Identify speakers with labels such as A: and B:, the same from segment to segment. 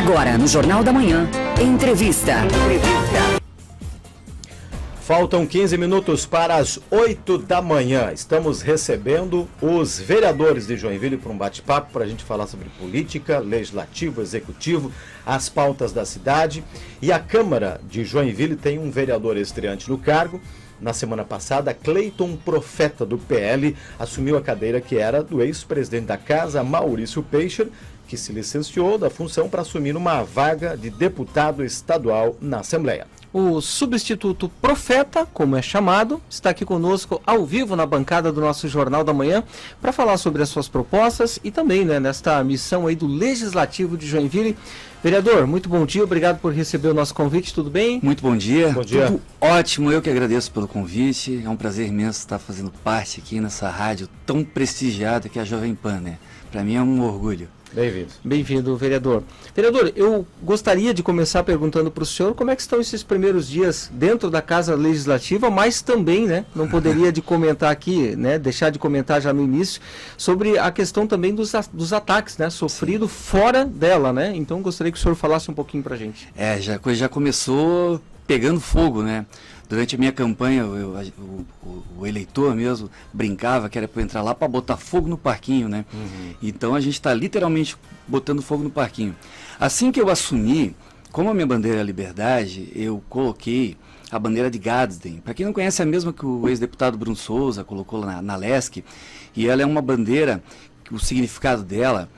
A: Agora, no Jornal da Manhã, entrevista.
B: Faltam 15 minutos para as 8 da manhã. Estamos recebendo os vereadores de Joinville para um bate-papo para a gente falar sobre política, legislativo, executivo, as pautas da cidade. E a Câmara de Joinville tem um vereador estreante no cargo. Na semana passada, Cleiton Profeta, do PL, assumiu a cadeira que era do ex-presidente da Casa, Maurício Peixe, que se licenciou da função para assumir uma vaga de deputado estadual na Assembleia.
C: O substituto Profeta, como é chamado, está aqui conosco ao vivo na bancada do nosso Jornal da Manhã para falar sobre as suas propostas e também, nesta missão aí do Legislativo de Joinville. Vereador, muito bom dia, obrigado por receber o nosso convite, tudo bem?
D: Muito bom dia.
B: Bom dia.
D: Tudo ótimo, eu que agradeço pelo convite, é um prazer imenso estar fazendo parte aqui nessa rádio tão prestigiada que é a Jovem Pan, né? Para mim é um orgulho.
B: Bem-vindo.
C: Bem-vindo, vereador. Vereador, eu gostaria de começar perguntando para o senhor como é que estão esses primeiros dias dentro da Casa Legislativa, mas também, não poderia de comentar aqui, deixar de comentar já no início, sobre a questão também dos ataques, sofrido
D: Sim.
C: Fora dela, Então gostaria que o senhor falasse um pouquinho para a gente.
D: A coisa já começou pegando fogo, né? Durante a minha campanha, o eleitor mesmo brincava que era para eu entrar lá para botar fogo no parquinho, né? Uhum. Então a gente está literalmente botando fogo no parquinho. Assim que eu assumi, como a minha bandeira é a liberdade, eu coloquei a bandeira de Gadsden. Para quem não conhece, é a mesma que o ex-deputado Bruno Souza colocou na LESC, e ela é uma bandeira, o significado dela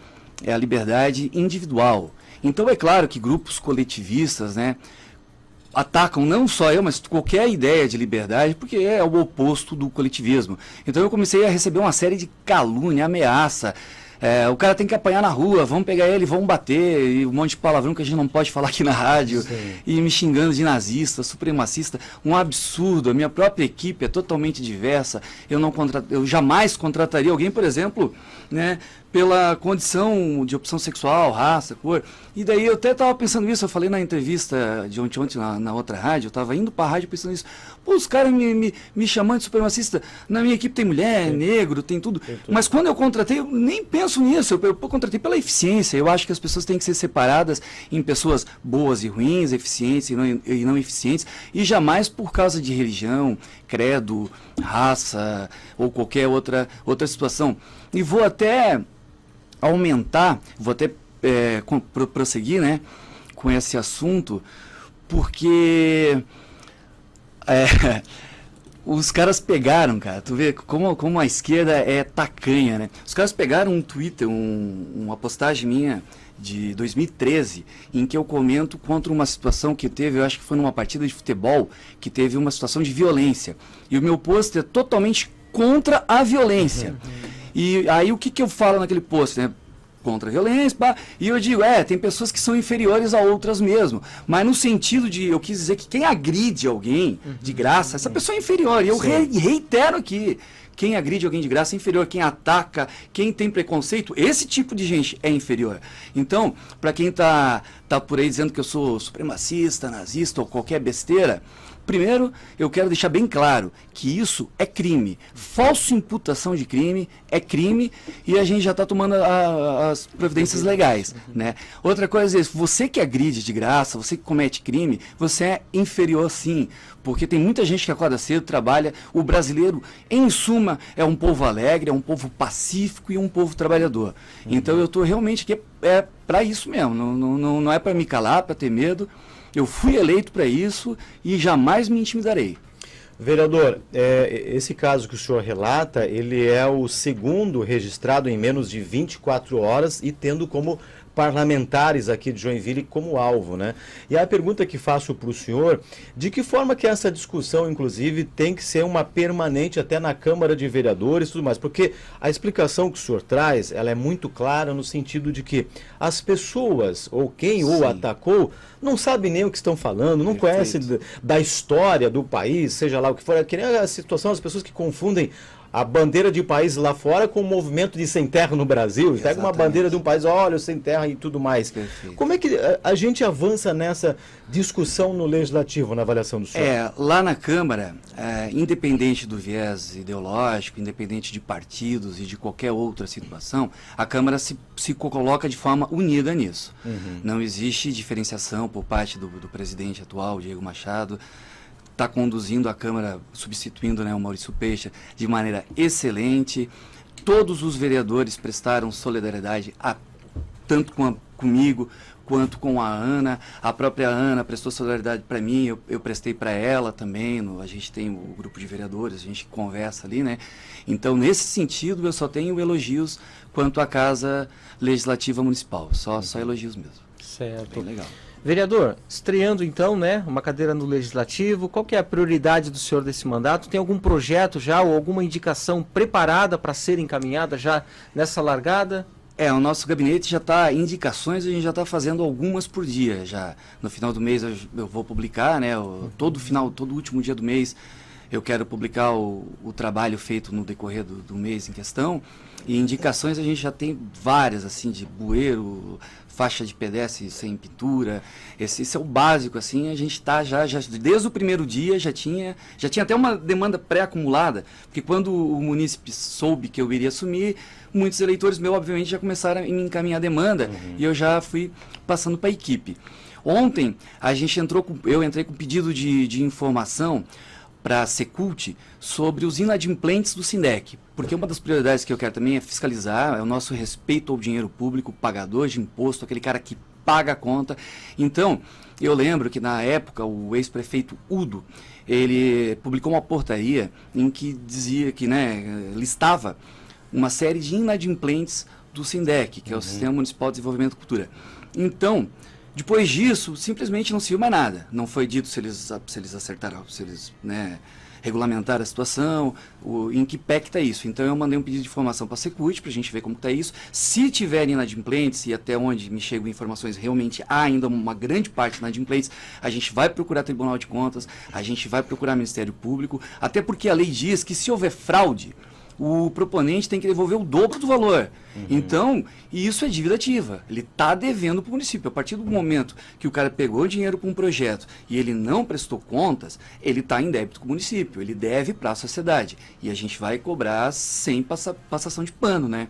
D: é a liberdade individual. Então é claro que grupos coletivistas, atacam não só eu, mas qualquer ideia de liberdade, porque é o oposto do coletivismo. Então eu comecei a receber uma série de calúnia, ameaça. O cara tem que apanhar na rua, vamos pegar ele, vamos bater, e um monte de palavrão que a gente não pode falar aqui na rádio. Sim. E me xingando de nazista, supremacista, um absurdo. A minha própria equipe é totalmente diversa. Eu jamais contrataria alguém, por exemplo, pela condição de opção sexual, raça, cor. E daí eu até estava pensando nisso, eu falei na entrevista de ontem na outra rádio, eu estava indo para a rádio pensando nisso. Pô, os caras me chamando de supremacista, na minha equipe tem mulher, negro, tem tudo. Mas quando eu contratei, eu nem penso nisso, eu contratei pela eficiência. Eu acho que as pessoas têm que ser separadas em pessoas boas e ruins, eficientes e não eficientes, e jamais por causa de religião, credo, raça ou qualquer outra situação. E vou até aumentar, vou até prosseguir, com esse assunto, porque os caras pegaram, cara, tu vê como a esquerda é tacanha, Os caras pegaram um Twitter, uma postagem minha de 2013, em que eu comento contra uma situação que teve, eu acho que foi numa partida de futebol, que teve uma situação de violência. E o meu post é totalmente contra a violência. E aí o que eu falo naquele post, Contra a violência, e eu digo, tem pessoas que são inferiores a outras mesmo, mas no sentido de, eu quis dizer que quem agride alguém de graça, essa pessoa é inferior, e eu reitero aqui, quem agride alguém de graça é inferior, quem ataca, quem tem preconceito, esse tipo de gente é inferior. Então, para quem tá por aí dizendo que eu sou supremacista, nazista ou qualquer besteira, primeiro, eu quero deixar bem claro que isso é crime. Falsa imputação de crime é crime e a gente já está tomando as providências legais, Outra coisa é, você que agride de graça, você que comete crime, você é inferior sim, porque tem muita gente que acorda cedo, trabalha. O brasileiro, em suma, é um povo alegre, é um povo pacífico e um povo trabalhador. Então eu estou realmente aqui para isso mesmo, não é para me calar, para ter medo. Eu fui eleito para isso e jamais me intimidarei.
B: Vereador, esse caso que o senhor relata, ele é o segundo registrado em menos de 24 horas e tendo como parlamentares aqui de Joinville como alvo, E a pergunta que faço para o senhor, de que forma que essa discussão, inclusive, tem que ser uma permanente até na Câmara de Vereadores e tudo mais? Porque a explicação que o senhor traz, ela é muito clara no sentido de que as pessoas, ou quem o atacou, não sabe nem o que estão falando, não conhece da história do país, seja lá o que for. É que nem a situação, as pessoas que confundem a bandeira de países lá fora com o movimento de sem terra no Brasil. Pega uma bandeira de um país, olha, sem terra e tudo mais.
D: Perfeito.
B: Como é que a gente avança nessa discussão no Legislativo, na avaliação do senhor?
D: Lá na Câmara, independente do viés ideológico, independente de partidos e de qualquer outra situação, a Câmara se coloca de forma unida nisso. Não existe diferenciação por parte do presidente atual, Diego Machado. Está conduzindo a Câmara, substituindo, né, o Maurício Peixe, de maneira excelente. Todos os vereadores prestaram solidariedade, tanto comigo quanto com a Ana. A própria Ana prestou solidariedade para mim, eu prestei para ela também. A gente tem o grupo de vereadores, a gente conversa ali, né? Então, nesse sentido, eu só tenho elogios quanto à Casa Legislativa Municipal. Só elogios mesmo.
C: Certo.
D: Bem legal.
C: Vereador, estreando então, né, uma cadeira no Legislativo, qual que é a prioridade do senhor desse mandato? Tem algum projeto já ou alguma indicação preparada para ser encaminhada já nessa largada?
D: O nosso gabinete já está, indicações a gente já está fazendo algumas por dia. Já no final do mês eu vou publicar, né, todo último dia do mês eu quero publicar o trabalho feito no decorrer do mês em questão. E indicações a gente já tem várias, assim, de bueiro, faixa de pedestre sem pintura. Esse é o básico, assim. A gente está já desde o primeiro dia já tinha até uma demanda pré-acumulada, porque quando o munícipe soube que eu iria assumir, muitos eleitores meus obviamente já começaram a me encaminhar a demanda, e eu já fui passando para a equipe. Ontem eu entrei com pedido de informação para a Secult sobre os inadimplentes do SINDEC, porque uma das prioridades que eu quero também é fiscalizar, é o nosso respeito ao dinheiro público, pagador de imposto, aquele cara que paga a conta. Então, eu lembro que na época o ex-prefeito Udo, ele publicou uma portaria em que dizia que, né, listava uma série de inadimplentes do SINDEC, que é o Sistema Municipal de Desenvolvimento e Cultura. Então, depois disso, simplesmente não se viu mais nada. Não foi dito se eles acertaram, se eles, né, regulamentaram a situação, em que pé que está isso. Então eu mandei um pedido de informação para a Secult para a gente ver como está isso. Se tiverem inadimplentes, e até onde me chegam informações, realmente há ainda uma grande parte de inadimplentes, a gente vai procurar Tribunal de Contas, a gente vai procurar Ministério Público, até porque a lei diz que se houver fraude, o proponente tem que devolver o dobro do valor. Então, isso é dívida ativa. Ele está devendo para o município. A partir do momento que o cara pegou dinheiro para um projeto e ele não prestou contas, ele está em débito com o município. Ele deve para a sociedade. E a gente vai cobrar sem passação de pano, né?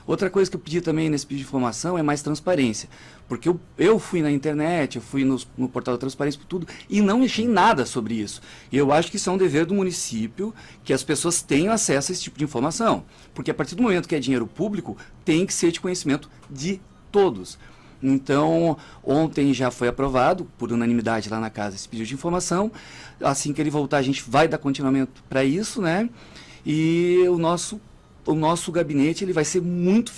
D: Outra coisa que eu pedi também nesse pedido de informação é mais transparência. Porque eu fui na internet, eu fui no portal da Transparência por tudo, e não achei nada sobre isso. E eu acho que isso é um dever do município, que as pessoas tenham acesso a esse tipo de informação. Porque a partir do momento que é dinheiro público, tem que ser de conhecimento de todos. Então, ontem já foi aprovado, por unanimidade lá na casa, esse pedido de informação. Assim que ele voltar, a gente vai dar continuamento para isso, né? E o nosso gabinete ele vai ser muito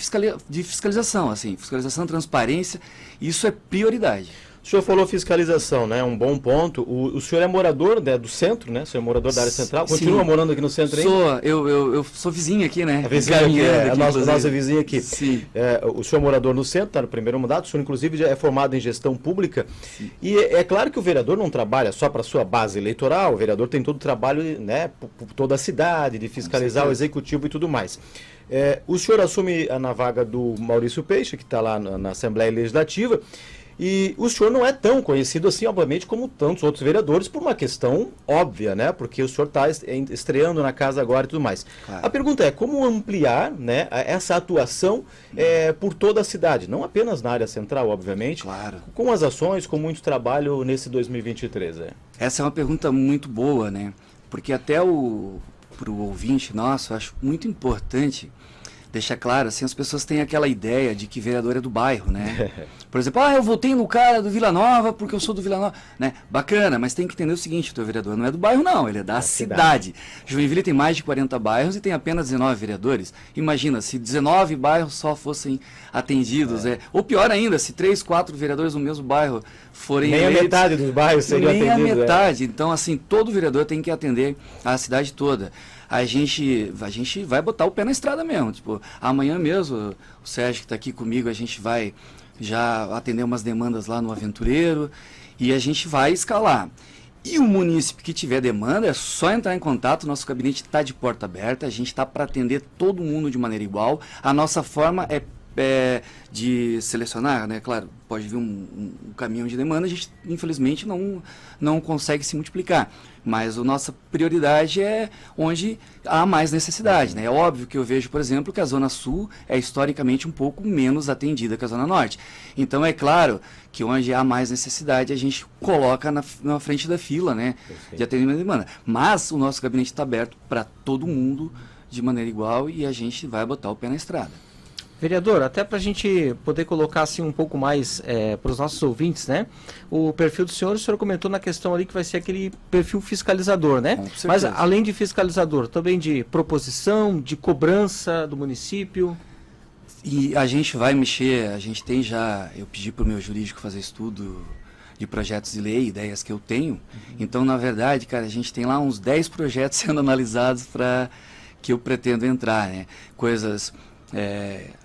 D: de fiscalização, assim, fiscalização, transparência, isso é prioridade.
B: O senhor falou fiscalização, né? Um bom ponto. O senhor é morador, né, do centro, né? O senhor é morador da área central? Continua morando aqui no centro ainda?
D: Eu sou vizinho aqui, né?
B: A vizinha aqui, a nossa vizinha aqui.
D: Sim.
B: O senhor é morador no centro, está no primeiro mandato, o senhor inclusive já é formado em gestão pública. Sim. E é claro que o vereador não trabalha só para a sua base eleitoral, o vereador tem todo o trabalho, né, por toda a cidade, de fiscalizar o executivo e tudo mais. O senhor assume na vaga do Maurício Peixe, que está lá na Assembleia Legislativa, e o senhor não é tão conhecido assim, obviamente, como tantos outros vereadores, por uma questão óbvia, né? Porque o senhor está estreando na casa agora e tudo mais. Claro. A pergunta é, como ampliar, né, essa atuação por toda a cidade? Não apenas na área central, obviamente,
D: claro,
B: com as ações, com muito trabalho nesse 2023.
D: Essa é uma pergunta muito boa, né? Porque até para o ouvinte nosso, eu acho muito importante deixar claro, assim, as pessoas têm aquela ideia de que vereador é do bairro, né? Por exemplo, eu votei no cara do Vila Nova porque eu sou do Vila Nova, né? Bacana, mas tem que entender o seguinte, o teu vereador não é do bairro não, ele é da cidade. Joinville tem mais de 40 bairros e tem apenas 19 vereadores. Imagina, se 19 bairros só fossem atendidos, ou pior ainda, se 3, 4 vereadores no mesmo bairro forem
B: nem
D: eleitos,
B: a metade dos bairros seriam atendidos.
D: Nem a metade, então assim, todo vereador tem que atender a cidade toda. A gente vai botar o pé na estrada mesmo, tipo, amanhã mesmo, o Sérgio que está aqui comigo, a gente vai já atender umas demandas lá no Aventureiro e a gente vai escalar. E o munícipe que tiver demanda, é só entrar em contato, nosso gabinete está de porta aberta, a gente está para atender todo mundo de maneira igual. A nossa forma é de selecionar, né? Claro, pode vir um caminhão de demanda, a gente infelizmente não consegue se multiplicar. Mas a nossa prioridade é onde há mais necessidade, né? É óbvio que eu vejo, por exemplo, que a Zona Sul é historicamente um pouco menos atendida que a Zona Norte. Então é claro que onde há mais necessidade a gente coloca na frente da fila, né?
B: Perfeito.
D: De atendimento de demanda. Mas o nosso gabinete está aberto para todo mundo de maneira igual e a gente vai botar o pé na estrada.
C: Vereador, até para a gente poder colocar assim um pouco mais para os nossos ouvintes, né? O perfil do senhor, o senhor comentou na questão ali que vai ser aquele perfil fiscalizador, né?
D: Com certeza.
C: Mas além de fiscalizador, também de proposição, de cobrança do município.
D: E a gente vai mexer, a gente tem já, eu pedi para o meu jurídico fazer estudo de projetos de lei, ideias que eu tenho. Então, na verdade, cara, a gente tem lá uns 10 projetos sendo analisados para que eu pretendo entrar, né? Coisas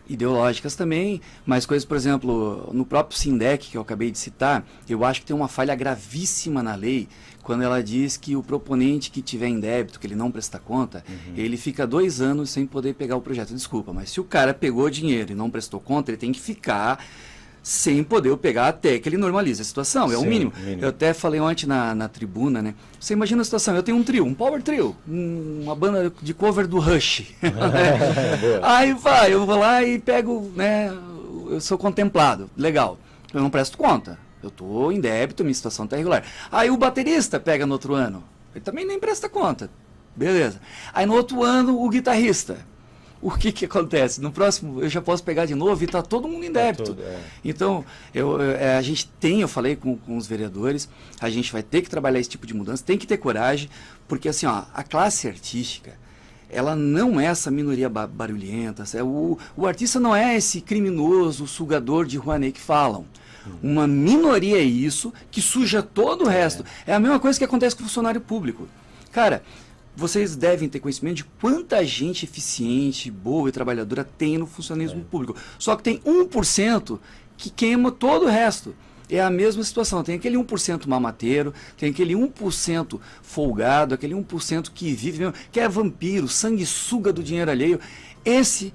D: ideológicas também, mas coisas, por exemplo, no próprio SINDEC, que eu acabei de citar, eu acho que tem uma falha gravíssima na lei, quando ela diz que o proponente que tiver em débito, que ele não presta conta, ele fica 2 anos sem poder pegar o projeto. Desculpa, mas se o cara pegou dinheiro e não prestou conta, ele tem que ficar sem poder pegar até que ele normalize a situação, é o
B: Sim,
D: mínimo.
B: mínimo.
D: Eu até falei ontem na tribuna, né? Você imagina a situação, eu tenho um trio, um power trio, uma banda de cover do Rush. Aí vai, eu vou lá e pego, né? Eu sou contemplado, legal. Eu não presto conta, eu tô em débito, minha situação tá irregular. Aí o baterista pega no outro ano, ele também nem presta conta, beleza. Aí no outro ano o guitarrista. O que acontece? No próximo eu já posso pegar de novo e tá todo mundo em débito. Então, a gente tem, eu falei com os vereadores, a gente vai ter que trabalhar esse tipo de mudança, tem que ter coragem, porque assim, ó, a classe artística, ela não é essa minoria barulhenta, o artista não é esse criminoso, sugador de Rouanet que falam. Uma minoria é isso, que suja todo o resto. É a mesma coisa que acontece com o funcionário público. Cara, vocês devem ter conhecimento de quanta gente eficiente, boa e trabalhadora tem no funcionalismo público. Só que tem 1% que queima todo o resto. É a mesma situação. Tem aquele 1% mamateiro, tem aquele 1% folgado, aquele 1% que vive mesmo, que é vampiro, sanguessuga do dinheiro alheio. Esse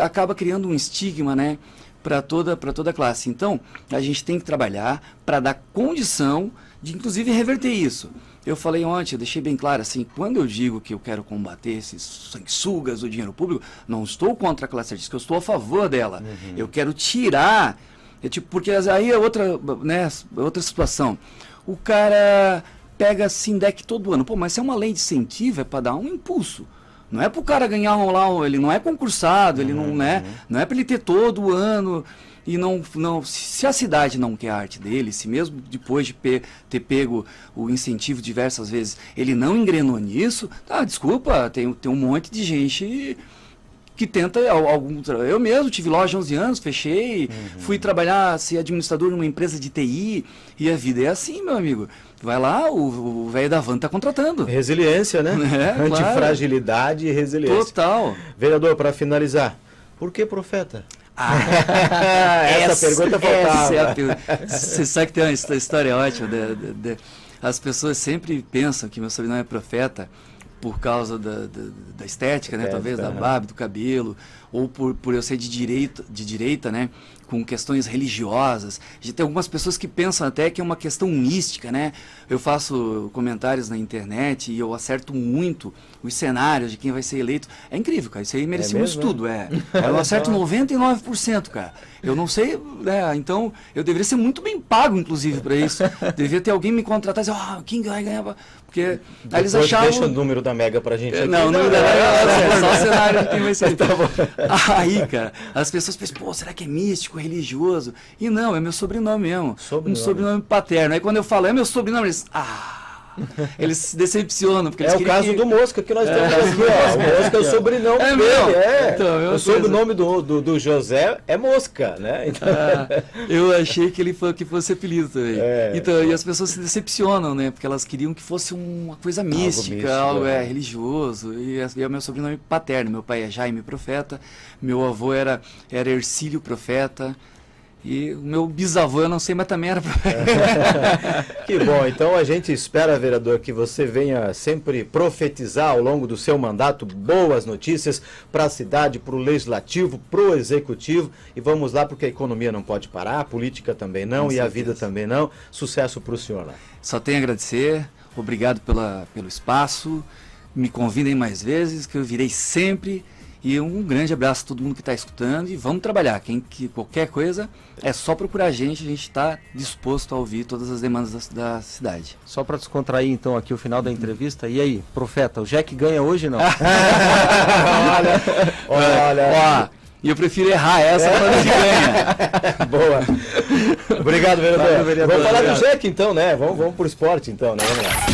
D: acaba criando um estigma, né, para toda a classe. Então, a gente tem que trabalhar para dar condição de, inclusive, reverter isso. Eu falei ontem, eu deixei bem claro, assim, quando eu digo que eu quero combater esses sanguessugas do dinheiro público, não estou contra a classe artística, eu estou a favor dela. Eu quero tirar, porque aí é outra, né, outra situação. O cara pega SINDEC todo ano, pô, mas se é uma lei de incentivo, é para dar um impulso. Não é para o cara ganhar ele não é concursado, ele não é para ele ter todo o ano. E se a cidade não quer a arte dele, se mesmo depois de ter pego o incentivo diversas vezes, ele não engrenou nisso, desculpa, tem um monte de gente que tenta eu mesmo tive loja há 11 anos, fechei, fui trabalhar, ser administrador numa empresa de TI, e a vida é assim, meu amigo. Vai lá, o velho da van está contratando.
B: Resiliência, né? Antifragilidade e resiliência.
D: Total.
B: Vereador, para finalizar, por que profeta? Essa pergunta faltava.
D: Você sabe que tem uma história ótima. As pessoas sempre pensam que meu sobrenome é profeta por causa da estética, né? Talvez da barba, do cabelo, ou por eu ser de direita, né? Com questões religiosas. Tem algumas pessoas que pensam até que é uma questão mística, né? Eu faço comentários na internet e eu acerto muito os cenários de quem vai ser eleito. É incrível, cara. Isso aí merecia um estudo. Eu acerto 99%, cara. Eu não sei, né? Então eu deveria ser muito bem pago, inclusive, para isso. Deveria ter alguém me contratar e dizer, quem vai ganhar? Porque aí eles achavam...
B: Deixa o número da Mega pra gente aqui.
D: Não, o número da Mega é só o cenário de quem vai ser. Aí, cara, as pessoas pensam, pô, será que é místico, religioso? E não, é meu sobrenome mesmo. Um sobrenome paterno. Aí quando eu falo, é meu sobrenome, eles... eles se decepcionam. Porque eles
B: o caso do Mosca que nós temos aqui, ó. O Mosca é o sobrenome dele. Então, o sobrenome do José é Mosca, né? Então...
D: eu achei que ele fosse apelido também. Então, e as pessoas se decepcionam, né? Porque elas queriam que fosse uma coisa mística, algo religioso. E é o meu sobrenome paterno. Meu pai é Jaime Profeta, meu avô era Ercílio Profeta. E o meu bisavô, eu não sei, mas também era
B: Que bom, então a gente espera, vereador, que você venha sempre profetizar ao longo do seu mandato boas notícias para a cidade, para o legislativo, para o executivo, e vamos lá porque a economia não pode parar, a política também não, e a vida também não. Sucesso para o senhor lá.
D: Só tenho a agradecer, obrigado pelo espaço, me convidem mais vezes, que eu virei sempre. E um grande abraço a todo mundo que está escutando e vamos trabalhar. Qualquer coisa é só procurar a gente está disposto a ouvir todas as demandas da cidade.
C: Só para descontrair então aqui o final da entrevista. E aí, profeta, o Jack ganha hoje não?
B: Olha.
D: E eu prefiro errar essa quando ele ganha.
B: Boa. Obrigado, vereador.
C: Valeu, vereador.
B: Vamos falar
C: Obrigado.
B: do Jack então, né? Vamos pro esporte então, né? Vamos lá.